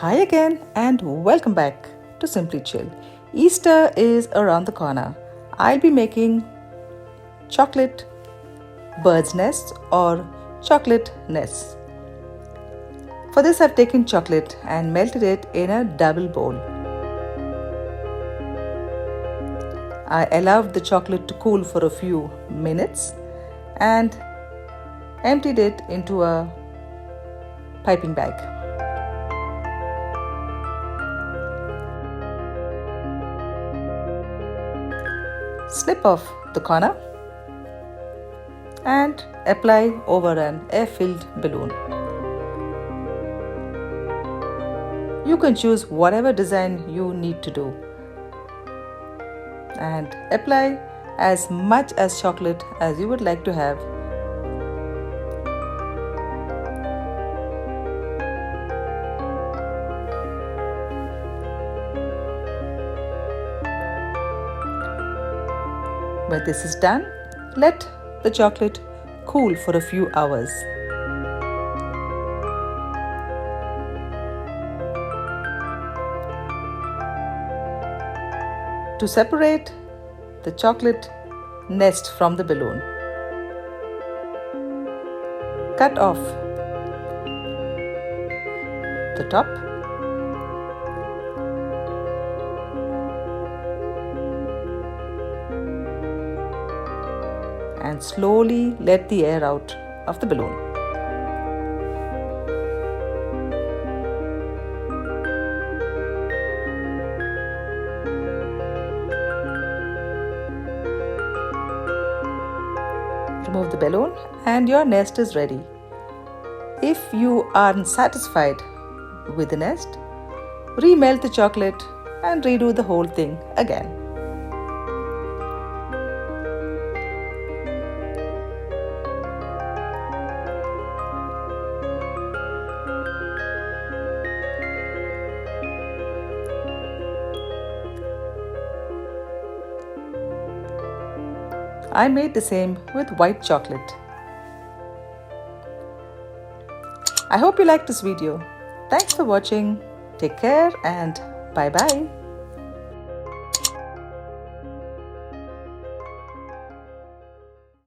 Hi again and welcome back to Simply Chill. Easter is around the corner. I'll be making chocolate bird's nests or chocolate nests. For this I've taken chocolate and melted it in a double bowl. I allowed the chocolate to cool for a few minutes and emptied it into a piping bag. Snip off the corner and apply over an air-filled balloon. You can choose whatever design you need to do and apply as much as chocolate as you would like to have. When this is done, let the chocolate cool for a few hours. To separate the chocolate nest from the balloon, cut off the top and slowly let the air out of the balloon. Remove the balloon and your nest is ready. If you aren't satisfied with the nest, remelt the chocolate and redo the whole thing again. I made the same with white chocolate. I hope you liked this video. Thanks for watching. Take care and bye-bye.